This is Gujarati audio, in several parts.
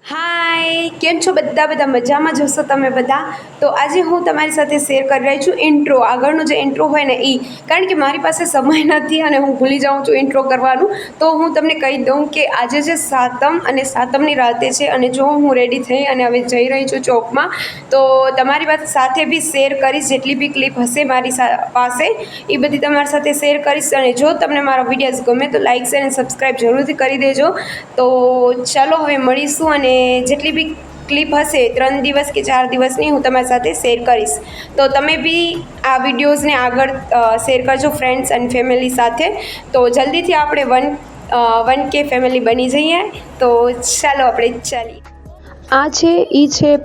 હાય, કેમ છો બધા મજામાં જશો તમે બધા? તો આજે હું તમારી સાથે શેર કરી રહી છું ઇન્ટ્રો. આગળનો જે ઇન્ટ્રો હોય ને એ, કારણ કે મારી પાસે સમય નથી અને હું ભૂલી જાઉં છું ઇન્ટ્રો કરવાનું. તો હું તમને કહી દઉં કે આજે જે સાતમ અને સાતમની રાતે છે, અને જો હું રેડી થઈ અને હવે જઈ રહી છું ચોકમાં, તો તમારી વાત સાથે બી શેર કરીશ. જેટલી બી ક્લિપ હશે મારી પાસે એ બધી તમારી સાથે શેર કરીશ. અને જો તમને મારો વિડીયોઝ ગમે તો લાઇક શેર અને સબસ્ક્રાઈબ જરૂરથી કરી દેજો. તો ચાલો હવે મળીશું, અને જેટલી બી ક્લિપ હશે 3 દિવસ કે 4 દિવસની હું તમારી સાથે શેર કરીશ. તો તમે બી આ વિડીયોઝને આગળ શેર કરજો ફ્રેન્ડ્સ અને ફેમિલી સાથે. તો જલ્દીથી આપણે 1K ફેમિલી બની જઈએ. તો ચાલો આપણે ચાલીએ. આ છે એ છે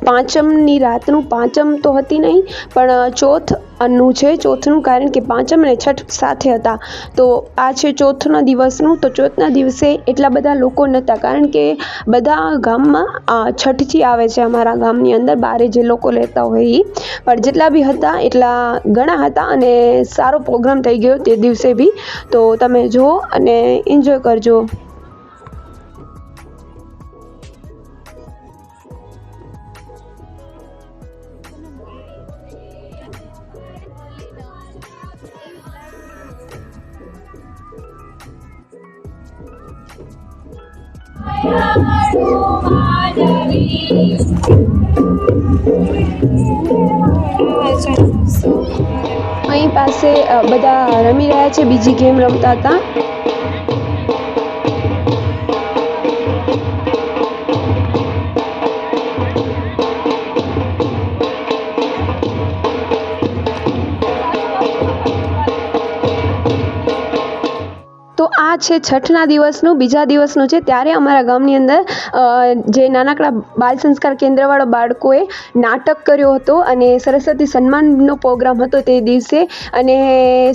પાંચમની રાતનું. પાંચમ તો હતી નહીં, પણ ચોથનું છે. ચોથનું કારણ કે પાંચમ અને છઠ સાથે હતા. તો આ છે ચોથના દિવસનું. તો ચોથના દિવસે એટલા બધા લોકો નહોતા, કારણ કે બધા ગામમાં છઠથી આવે છે. અમારા ગામની અંદર બારે જે લોકો લેતા હોય એ, પણ જેટલા બી હતા એટલા ઘણા હતા, અને સારો પ્રોગ્રામ થઈ ગયો તે દિવસે બી. તો તમે જુઓ અને એન્જોય કરજો. અહીં પાસે બધા રમી રહ્યા છે, બીજી ગેમ રમતા હતા. તો આ છે છઠના દિવસનું. બીજા દિવસનું છે ત્યારે અમારા ગામની અંદર જે નાનકડા બાલ સંસ્કાર કેન્દ્રવાળા બાળકોએ નાટક કર્યો હતો, અને સરસ્વતી સન્માનનો પ્રોગ્રામ હતો તે દિવસે, અને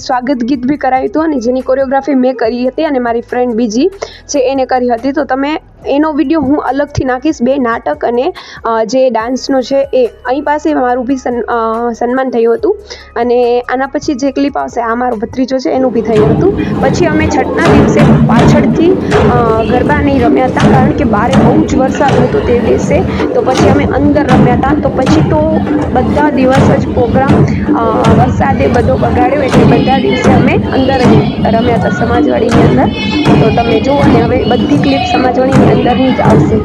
સ્વાગત ગીત બી કરાવ્યું હતું, અને જેની કોરિયોગ્રાફી મેં કરી હતી અને મારી ફ્રેન્ડ બીજી છે એને કરી હતી. તો તમે એનો વિડીયો હું અલગથી નાખીશ. બે નાટક અને જે ડાન્સનો છે એ. અહીં પાસે મારું બી સન્માન થયું હતું, અને આના પછી જે ક્લિપ આવશે આ મારો ભત્રીજો છે એનું બી થયું હતું. પછી અમે છઠના દિવસે પાછળથી ગરબા નહીં રમ્યા હતા, કારણ કે બહાર બહુ જ વરસાદ હતો તે દિવસે. તો પછી અમે અંદર રમ્યા હતા. તો પછી તો બધા દિવસ જ પ્રોગ્રામ વરસાદે બધો બગાડ્યો, એટલે બધા દિવસે અમે અંદર જ રમ્યા હતા સમાજવાડીની અંદર. તો તમે જુઓ, અને હવે બધી ક્લિપ સમાજવાડીની અંદરની જ આવશે.